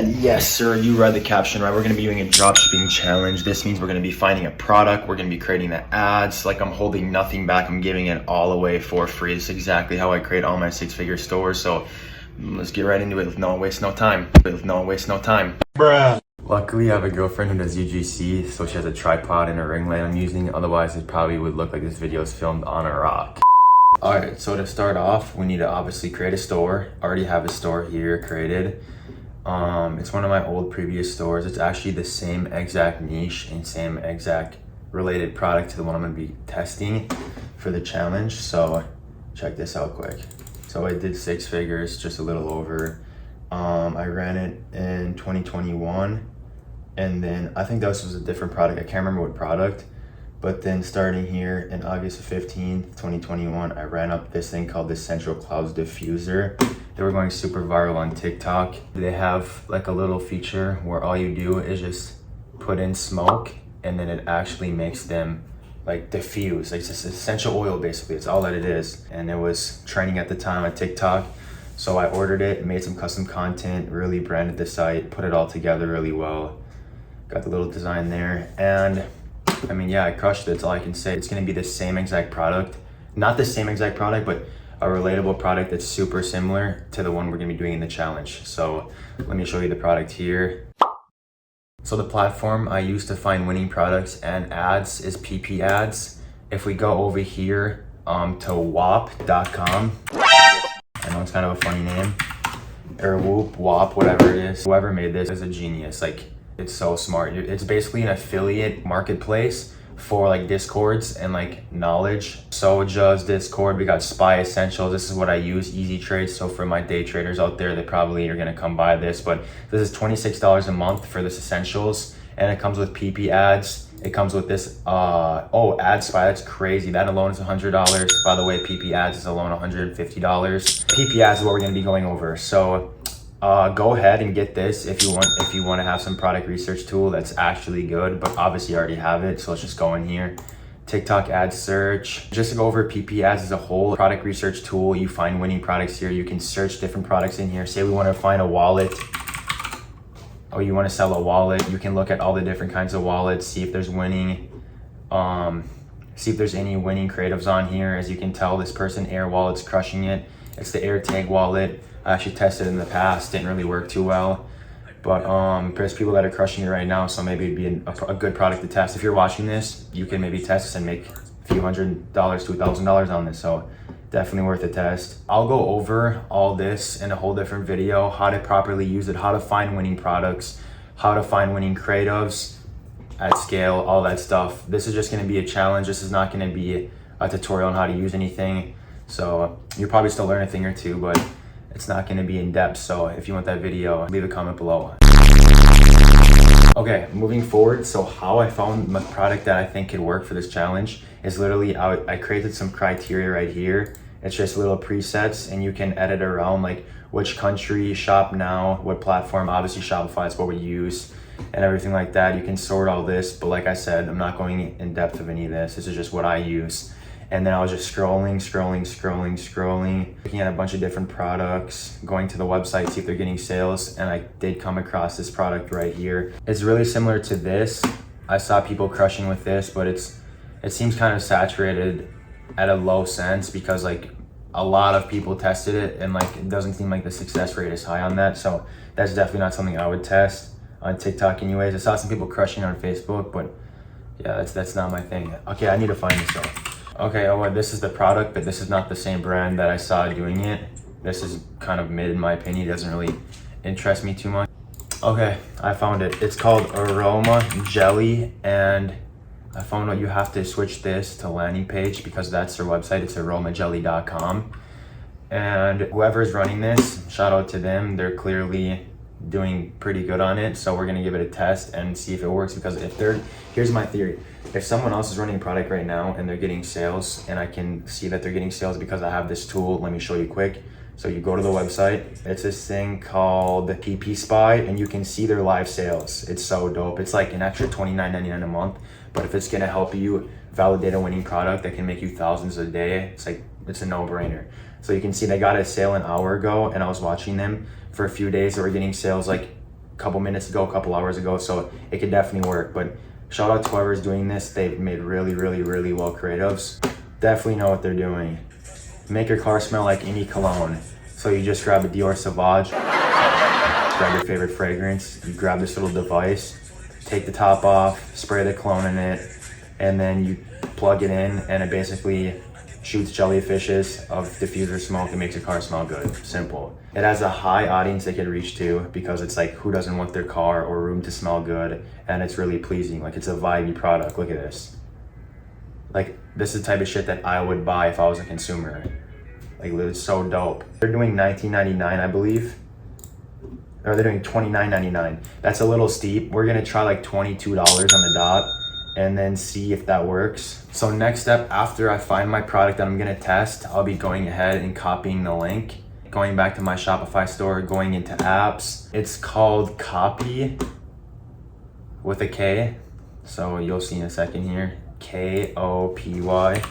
And yes, sir, you read the caption right. We're gonna be doing a dropshipping challenge. This means we're gonna be finding a product. We're gonna be creating the ads. Like, I'm holding nothing back. I'm giving it all away for free. It's exactly how I create all my six-figure stores. So let's get right into it with no waste no time. Bruh. Luckily, I have a girlfriend who does UGC, so she has a tripod and a ring light I'm using. Otherwise, it probably would look like this video is filmed on a rock. Alright, so to start off, we need to obviously create a store. I already have a store here created. It's one of my old previous stores. It's actually the same exact niche and same exact related product to the one I'm gonna be testing for the challenge. So check this out quick. So I did 6 figures, just a little over. I ran it in 2021, and then I think this was a different product. I can't remember what product, but then starting here in August 15th, 2021, I ran up this thing called the Central Clouds Diffuser. They were going super viral on TikTok. They have like a little feature where all you do is just put in smoke, and then it actually makes them like diffuse. Like, it's just essential oil basically. It's all that it is. And it was trending at the time on TikTok. So I ordered it, made some custom content, really branded the site, put it all together really well. Got the little design there. And I mean, yeah, I crushed it. That's all I can say. It's gonna be the same exact product. Not the same exact product, but a relatable product that's super similar to the one we're gonna be doing in the challenge. So let me show you the product here. So the platform I use to find winning products and ads is PP Ads. If we go over here to wop.com, I know it's kind of a funny name, or Whoop, Wop, whatever it is. Whoever made this is a genius. Like, it's so smart. It's basically an affiliate marketplace for like Discords and like knowledge. Soja's Discord, we got Spy Essentials. This is what I use, Easy Trades. So for my day traders out there, they probably are gonna come buy this, but this is $26 a month for this essentials. And it comes with PP Ads. It comes with this, Ad Spy, that's crazy. That alone is $100. By the way, PP Ads is alone $150. PP Ads is what we're gonna be going over. So go ahead and get this if you want to have some product research tool that's actually good, but obviously you already have it. So let's just go in here. TikTok ad search. Just to go over PP Ads as a whole, product research tool. You find winning products here. You can search different products in here. Say we want to find a wallet. Oh, you want to sell a wallet, you can look at all the different kinds of wallets, see if there's winning, see if there's any winning creatives on here. As you can tell, this person, Air Wallet's crushing it. It's the AirTag wallet. I actually tested it in the past, didn't really work too well. But there's people that are crushing it right now, so maybe it'd be a good product to test. If you're watching this, you can maybe test this and make a few $100 to $1,000 on this. So definitely worth a test. I'll go over all this in a whole different video, how to properly use it, how to find winning products, how to find winning creatives at scale, all that stuff. This is just gonna be a challenge. This is not gonna be a tutorial on how to use anything. So you'll probably still learn a thing or two, but it's not gonna be in depth. So if you want that video, leave a comment below. Okay, moving forward. So how I found my product that I think could work for this challenge is literally, I created some criteria right here. It's just little presets, and you can edit around like which country, shop now, what platform. Obviously Shopify is what we use and everything like that. You can sort all this, but like I said, I'm not going in depth of any of this. This is just what I use. And then I was just scrolling, looking at a bunch of different products, going to the website, see if they're getting sales. And I did come across this product right here. It's really similar to this. I saw people crushing with this, but it seems kind of saturated at a low sense, because like a lot of people tested it, and like it doesn't seem like the success rate is high on that. So that's definitely not something I would test on TikTok anyways. I saw some people crushing on Facebook, but yeah, that's not my thing. Okay, I need to find this though. Okay, well, this is the product, but this is not the same brand that I saw doing it. This is kind of mid in my opinion. It doesn't really interest me too much. Okay, I found it. It's called Aroma Jelly, and I found out you have to switch this to landing page because that's their website. It's aromajelly.com. And whoever's running this, shout out to them. They're clearly doing pretty good on it. So we're gonna give it a test and see if it works, because here's my theory. If someone else is running a product right now and they're getting sales, and I can see that they're getting sales because I have this tool, let me show you quick. So you go to the website, it's this thing called the PP Spy, and you can see their live sales. It's so dope. It's like an extra $29.99 a month, but if it's gonna help you validate a winning product that can make you thousands a day, it's a no-brainer. So you can see they got a sale an hour ago, and I was watching them for a few days. They were getting sales like couple minutes ago, a couple hours ago, so it could definitely work. But shout out to whoever's doing this. They've made really, really, really well creatives. Definitely know what they're doing. Make your car smell like any cologne. So you just grab a Dior Sauvage, grab your favorite fragrance, you grab this little device, take the top off, spray the cologne in it, and then you plug it in, and it basically shoots jellyfishes of diffuser smoke and makes your car smell good. Simple. It has a high audience they could reach to because it's like, who doesn't want their car or room to smell good? And it's really pleasing. Like, it's a vibey product. Look at this. Like, this is the type of shit that I would buy if I was a consumer. Like, it's so dope. They're doing $19.99, I believe. Or they're doing $29.99. That's a little steep. We're gonna try like $22 on the dot and then see if that works. So next step, after I find my product that I'm gonna test, I'll be going ahead and copying the link, going back to my Shopify store, going into apps. It's called Copy with a K. So you'll see in a second here, Kopy.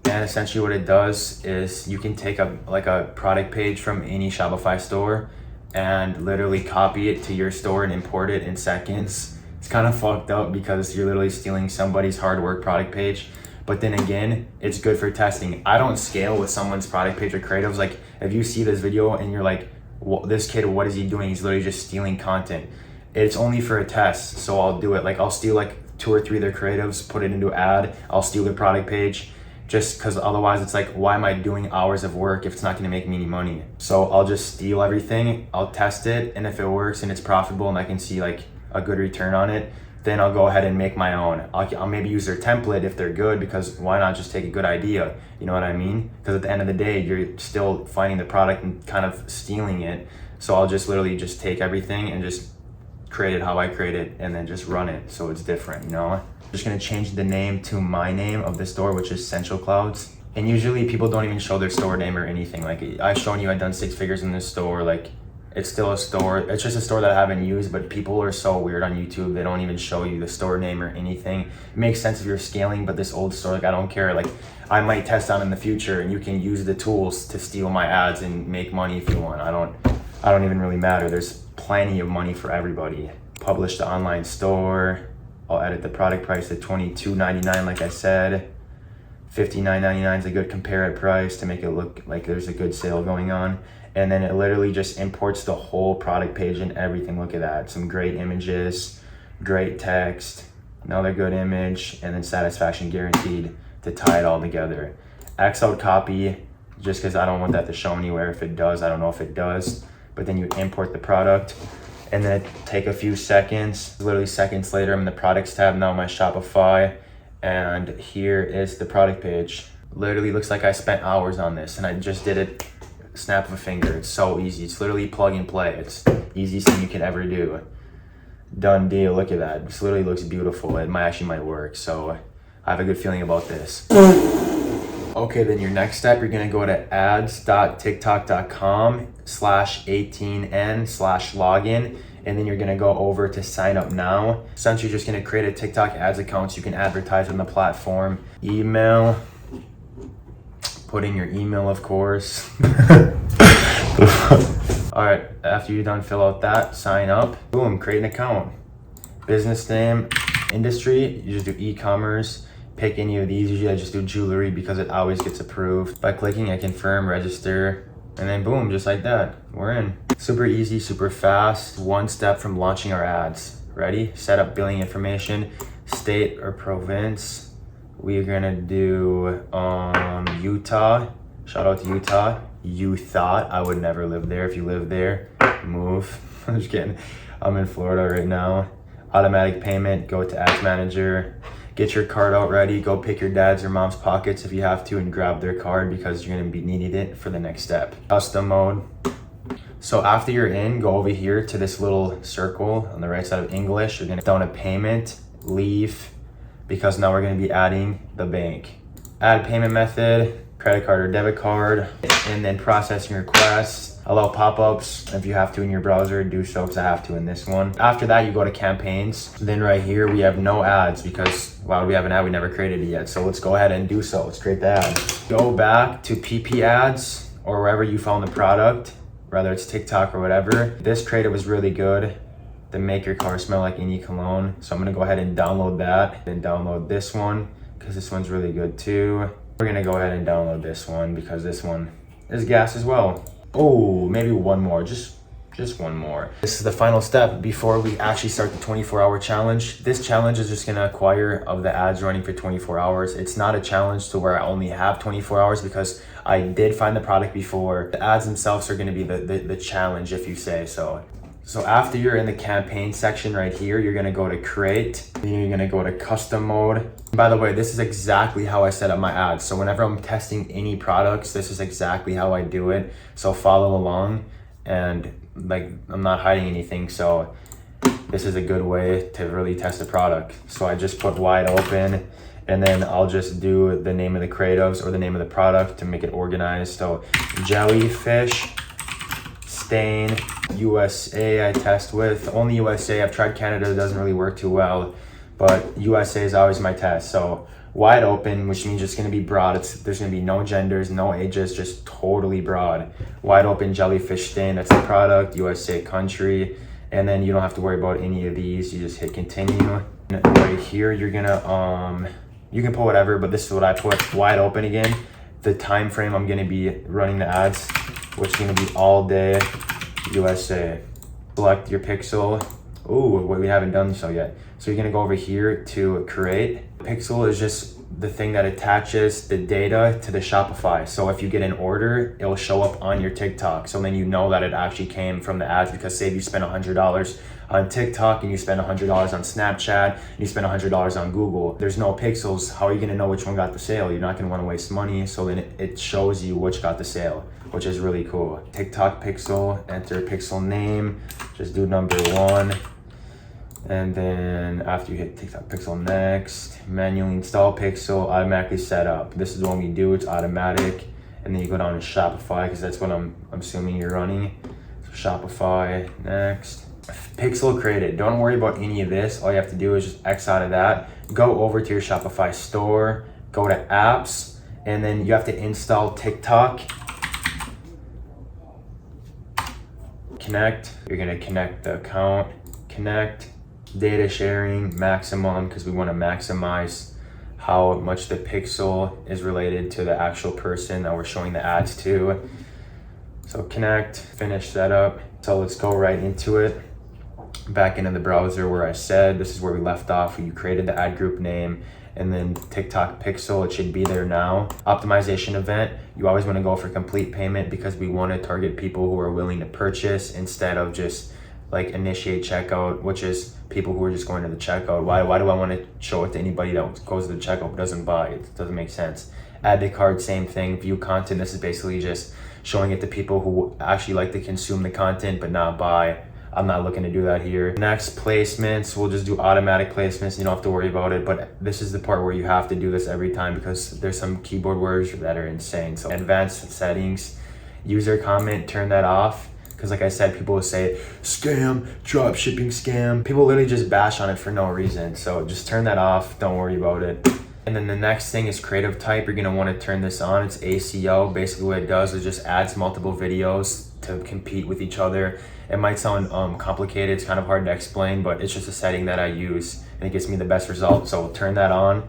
And essentially what it does is you can take a product page from any Shopify store and literally copy it to your store and import it in seconds. It's kind of fucked up because you're literally stealing somebody's hard work product page. But then again, it's good for testing. I don't scale with someone's product page or creatives. Like, if you see this video and you're like, this kid, what is he doing? He's literally just stealing content. It's only for a test, so I'll do it. Like, I'll steal like 2 or 3 of their creatives, put it into ad. I'll steal their product page, just because otherwise it's like, why am I doing hours of work if it's not gonna make me any money? So I'll just steal everything, I'll test it, and if it works and it's profitable and I can see like a good return on it, then I'll go ahead and make my own. I'll maybe use their template if they're good, because why not just take a good idea? You know what I mean? Because at the end of the day, you're still finding the product and kind of stealing it. So I'll just literally just take everything and just create it how I create it and then just run it so it's different, you know? I'm just gonna change the name to my name of the store, which is Central Clouds. And usually people don't even show their store name or anything. Like, I've shown you I've done 6 figures in this store. Like, it's still a store. It's just a store that I haven't used, but people are so weird on YouTube. They don't even show you the store name or anything. It makes sense if you're scaling, but this old store, like, I don't care. Like, I might test out in the future and you can use the tools to steal my ads and make money if you want. I don't even really matter. There's plenty of money for everybody. Publish the online store. I'll edit the product price to $22.99, like I said. $59.99 is a good compare at price to make it look like there's a good sale going on. And then it literally just imports the whole product page and everything. Look at that. Some great images, great text, another good image, and then satisfaction guaranteed to tie it all together. X out copy, just because I don't want that to show anywhere. If it does, I don't know if it does. But then you import the product, and then it take a few seconds. Literally seconds later, I'm in the products tab now, my Shopify, and here is the product page. Literally looks like I spent hours on this, and I just did it snap of a finger. It's so easy. It's literally plug and play. It's the easiest thing you can ever do. Done deal. Look at that. This literally looks beautiful. It might work. So I have a good feeling about this. Okay, then your next step, you're gonna go to ads.tiktok.com/18n/login, and then you're gonna go over to sign up now. Essentially, you're just gonna create a TikTok ads account so you can advertise on the platform. Email, put in your email, of course. All right, after you're done, fill out that, sign up, boom, create an account. Business name, industry, you just do e-commerce. Pick any of these. Usually I just do jewelry because it always gets approved. By clicking, I confirm, register, and then boom, just like that, we're in. Super easy, super fast, one step from launching our ads. Ready? Set up billing information, state or province. We're gonna do Utah. Shout out to Utah. You thought I would never live there. If you live there, move. I'm just kidding. I'm in Florida right now. Automatic payment, go to Ads Manager. Get your card out ready. Go pick your dad's or mom's pockets if you have to and grab their card because you're gonna be needing it for the next step. Custom mode. So after you're in, go over here to this little circle on the right side of English. You're gonna down a payment, leave, because now we're gonna be adding the bank. Add payment method, credit card or debit card, and then processing requests. Allow pop-ups if you have to in your browser, do so because I have to in this one. After that, you go to campaigns. Then right here, we have no ads because why would we have an ad? We never created it yet. So let's go ahead and do so. Let's create the ad. Go back to PP ads or wherever you found the product whether it's TikTok or whatever. This creative was really good. The Make Your Car Smell Like Any Cologne. So I'm gonna go ahead and download that, then download this one because this one's really good too. We're gonna go ahead and download this one because this one is gas as well. Oh, maybe one more, just one more. This is the final step before we actually start the 24-hour challenge. This challenge is just gonna acquire of the ads running for 24 hours. It's not a challenge to where I only have 24 hours because I did find the product before. The ads themselves are gonna be the challenge, if you say so. So after you're in the campaign section right here, you're gonna go to create, then you're gonna go to custom mode. By the way, this is exactly how I set up my ads. So whenever I'm testing any products, this is exactly how I do it. So follow along, and like I'm not hiding anything. So this is a good way to really test a product. So I just put wide open, and then I'll just do the name of the creatives or the name of the product to make it organized. So jellyfish stain USA I test with. Only USA. I've tried Canada, it doesn't really work too well, but USA is always my test. So wide open, which means it's gonna be broad. There's gonna be no genders, no ages, just totally broad. Wide open jellyfish stain, that's the product, USA country, and then you don't have to worry about any of these. You just hit continue. And right here, you're gonna, you can put whatever, but this is what I put, wide open again. The time frame I'm gonna be running the ads, which is gonna be all day, USA. Select your pixel. Ooh, we haven't done so yet. So you're gonna go over here to create. Pixel is just the thing that attaches the data to the Shopify. So if you get an order, it'll show up on your TikTok. So then you know that it actually came from the ads, because say if you spend $100 on TikTok and you spend $100 on Snapchat, and you spend $100 on Google, there's no pixels. How are you gonna know which one got the sale? You're not gonna wanna waste money. So then it shows you which got the sale, which is really cool. TikTok pixel, enter pixel name, just do number 1. And then after you hit TikTok pixel next, manually install pixel, automatically set up. This is the one we do, it's automatic. And then you go down to Shopify, because that's what I'm assuming you're running. So Shopify, next. Pixel created, don't worry about any of this. All you have to do is just X out of that. Go over to your Shopify store, go to apps, and then you have to install TikTok. Connect, you're gonna connect the account, connect. Data sharing maximum, because we want to maximize how much the pixel is related to the actual person that we're showing the ads to. So connect, finish setup. So let's go right into it. Back into the browser where I said, this is where we left off. You created the ad group name and then TikTok pixel, it should be there now. Optimization event, you always want to go for complete payment, because we want to target people who are willing to purchase instead of just like initiate checkout, which is people who are just going to the checkout. Why do I want to show it to anybody that goes to the checkout but doesn't buy? It doesn't make sense. Add to cart, same thing. View content, this is basically just showing it to people who actually like to consume the content but not buy. I'm not looking to do that here. Next, placements, we'll just do automatic placements. You don't have to worry about it, but this is the part where you have to do this every time, because there's some keyboard words that are insane. So advanced settings, user comment, turn that off. Because like I said, people will say, scam, drop shipping scam. People literally just bash on it for no reason. So just turn that off, don't worry about it. And then the next thing is creative type. You're gonna wanna turn this on. It's ACO. Basically what it does is just adds multiple videos to compete with each other. It might sound complicated, it's kind of hard to explain, but it's just a setting that I use and it gets me the best results. So we'll turn that on.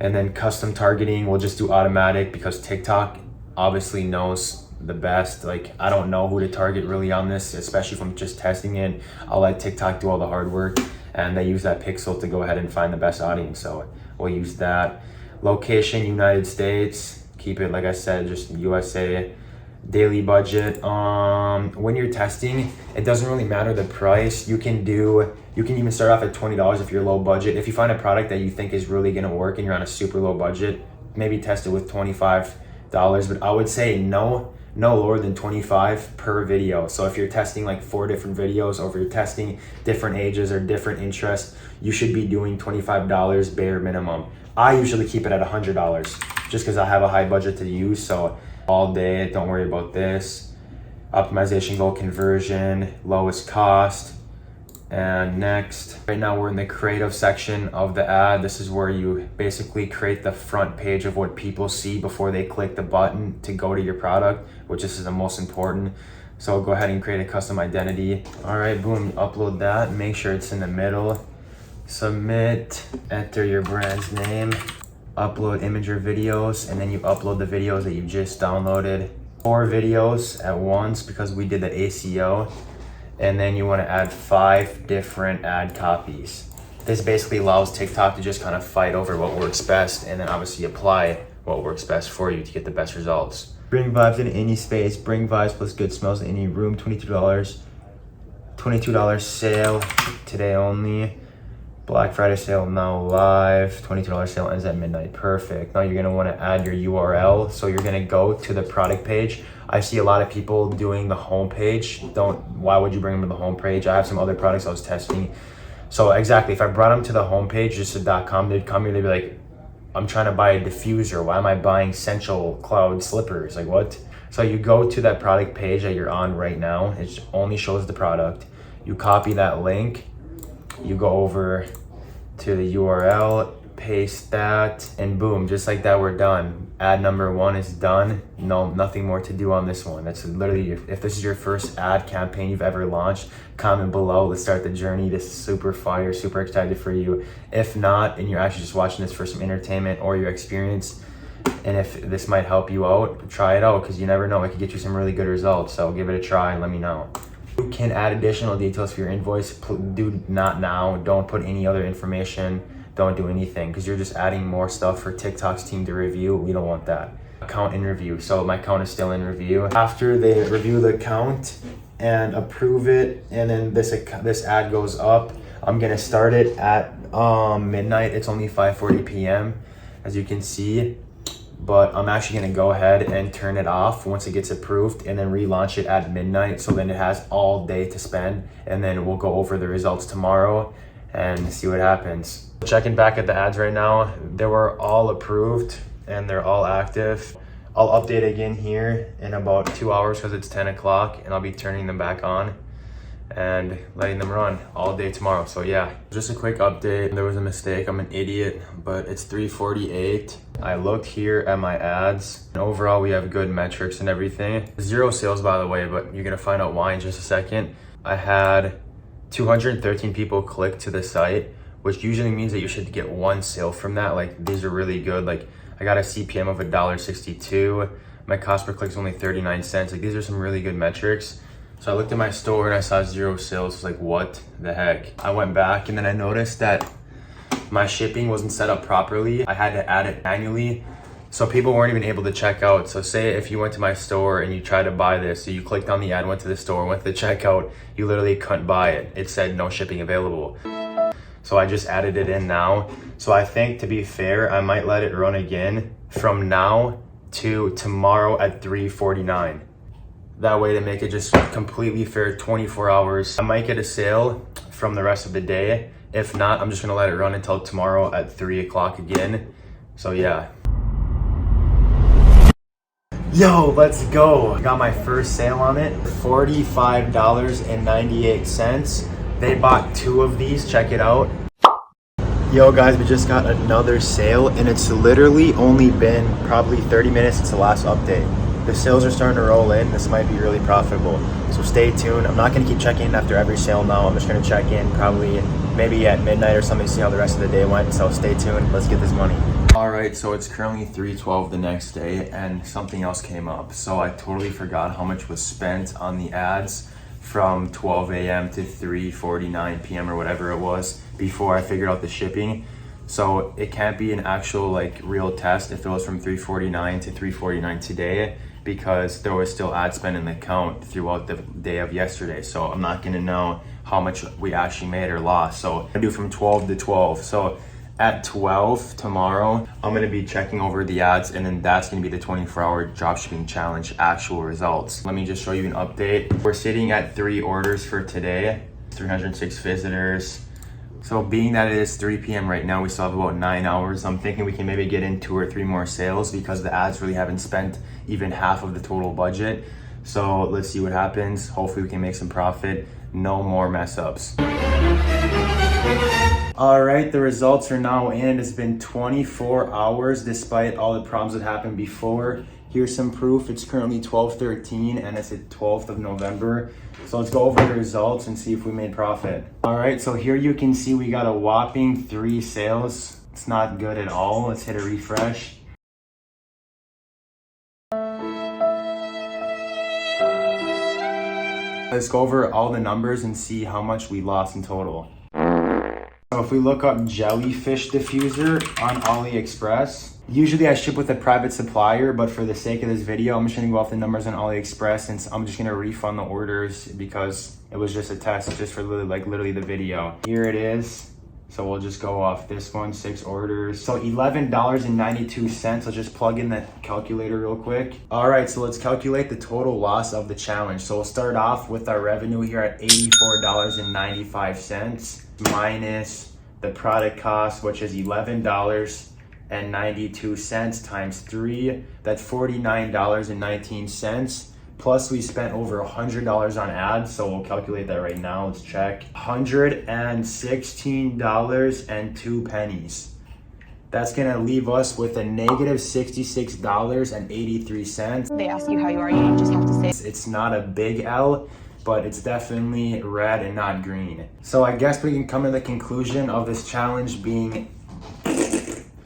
And then custom targeting, we'll just do automatic, because TikTok obviously knows the best. Like, I don't know who to target really on this, especially from just testing it. I'll let TikTok do all the hard work, and they use that pixel to go ahead and find the best audience. So we'll use that. Location, United States, keep it, like I said, just USA. Daily budget, when you're testing, it doesn't really matter the price. You can even start off at $20 if you're low budget. If you find a product that you think is really gonna work and you're on a super low budget, maybe test it with $25. But I would say no lower than 25 per video. So if you're testing like 4 different videos, or if you're testing different ages or different interests, you should be doing $25 bare minimum. I usually keep it at $100 just because I have a high budget to use. So all day, don't worry about this. Optimization goal, conversion, lowest cost. And next, right now we're in the creative section of the ad. This is where you basically create the front page of what people see before they click the button to go to your product, which this is the most important. So go ahead and create a custom identity. All right, boom, upload that. Make sure it's in the middle. Submit, enter your brand's name, upload image or videos, and then you upload the videos that you just downloaded. 4 videos at once because we did the ACO. And then you want to add 5 different ad copies. This basically allows TikTok to just kind of fight over what works best and then obviously apply what works best for you to get the best results. Bring vibes into any space, bring vibes plus good smells in any room, $22. $22 sale today only. Black Friday sale now live. $22 sale ends at midnight. Perfect. Now you're gonna want to add your URL. So you're gonna go to the product page. I see a lot of people doing the home page. Why would you bring them to the home page? I have some other products I was testing. So exactly, if I brought them to the home page, just a .com, they'd come here, they'd be like, I'm trying to buy a diffuser. Why am I buying Central Cloud slippers? Like what? So you go to that product page that you're on right now. It only shows the product. You copy that link. You go over to the URL, paste that, and boom, just like that, we're done. Ad number 1 is done. No, nothing more to do on this one. That's literally, if this is your first ad campaign you've ever launched, comment below. Let's start the journey. This is super fire, super excited for you. If not, and you're actually just watching this for some entertainment or your experience, and if this might help you out, try it out because you never know. It could get you some really good results. So give it a try and let me know. You can add additional details for your invoice. Do not now. Don't put any other information. Don't do anything because you're just adding more stuff for TikTok's team to review. We don't want that. Account in review. So my account is still in review. After they review the account and approve it, and then this ad goes up, I'm gonna start it at midnight. It's only 5:40 p.m. as you can see. But I'm actually gonna go ahead and turn it off once it gets approved and then relaunch it at midnight. So then it has all day to spend, and then we'll go over the results tomorrow and see what happens. Checking back at the ads right now, they were all approved and they're all active. I'll update again here in about 2 hours because it's 10 o'clock and I'll be turning them back on and letting them run all day tomorrow. So yeah, just a quick update. There was a mistake, I'm an idiot, but it's 3:48. I looked here at my ads and overall we have good metrics and everything. 0 sales by the way, but you're gonna find out why in just a second. I had 213 people click to the site, which usually means that you should get 1 sale from that. Like these are really good. Like I got a CPM of $1.62. My cost per click is only 39 cents. Like these are some really good metrics. So I looked at my store and I saw 0 sales. I was like, what the heck? I went back and then I noticed that my shipping wasn't set up properly. I had to add it manually. So people weren't even able to check out. So say if you went to my store and you tried to buy this, so you clicked on the ad, went to the store, went to the checkout, you literally couldn't buy it. It said no shipping available. So I just added it in now. So I think to be fair, I might let it run again from now to tomorrow at 3:49. That way to make it just completely fair, 24 hours. I might get a sale from the rest of the day. If not, I'm just gonna let it run until tomorrow at 3 o'clock again. So yeah. Yo, let's go. I got my first sale on it, $45.98. They bought 2 of these, check it out. Yo guys, we just got another sale and it's literally only been probably 30 minutes since the last update. The sales are starting to roll in. This might be really profitable. So stay tuned. I'm not gonna keep checking in after every sale now. I'm just gonna check in probably maybe at midnight or something, see how the rest of the day went. So stay tuned, let's get this money. All right, so it's currently 3:12 the next day and something else came up. So I totally forgot how much was spent on the ads from 12 a.m. to 3:49 p.m. or whatever it was before I figured out the shipping. So it can't be an actual like real test if it was from 3:49 to 3:49 today, because there was still ad spend in the account throughout the day of yesterday. So I'm not gonna know how much we actually made or lost. So I do from 12 to 12. So at 12 tomorrow, I'm gonna be checking over the ads and then that's gonna be the 24-hour dropshipping challenge actual results. Let me just show you an update. We're sitting at 3 orders for today, 306 visitors. So being that it is 3 p.m. right now, we still have about 9 hours. I'm thinking we can maybe get in 2 or 3 more sales because the ads really haven't spent even half of the total budget. So let's see what happens. Hopefully we can make some profit. No more mess ups. All right, the results are now in. It's been 24 hours despite all the problems that happened before. Here's some proof. It's currently 12/13 and it's the 12th of November. So let's go over the results and see if we made profit. All right, so here you can see we got a whopping 3 sales. It's not good at all. Let's hit a refresh. Let's go over all the numbers and see how much we lost in total. So if we look up jellyfish diffuser on AliExpress, usually I ship with a private supplier, but for the sake of this video, I'm just gonna go off the numbers on AliExpress and I'm just gonna refund the orders because it was just a test, just for literally the video. Here it is. So we'll just go off this one, 6 orders. So $11.92. Let's just plug in the calculator real quick. All right, so let's calculate the total loss of the challenge. So we'll start off with our revenue here at $84.95 minus the product cost, which is $11.92 times 3. That's $49.19. Plus we spent over $100 on ads, so we'll calculate that right now. Let's check. $116.02. That's gonna leave us with a negative $66.83. They ask you how you are, you just have to say it's not a big L, but it's definitely red and not green. So I guess we can come to the conclusion of this challenge being,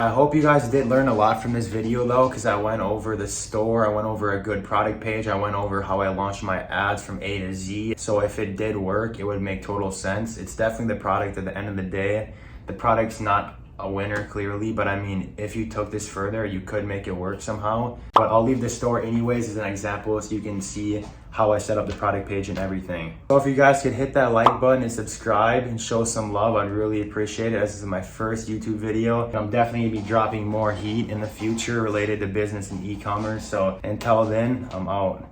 I hope you guys did learn a lot from this video though, because I went over the store, I went over a good product page, I went over how I launched my ads from A to Z. So if it did work, it would make total sense. It's definitely the product at the end of the day. The product's not a winner clearly, but I mean, if you took this further, you could make it work somehow. But I'll leave the store anyways as an example so you can see how I set up the product page and everything. So if you guys could hit that like button and subscribe and show some love, I'd really appreciate it. This is my first YouTube video. I'm definitely gonna be dropping more heat in the future related to business and e-commerce. So until then, I'm out.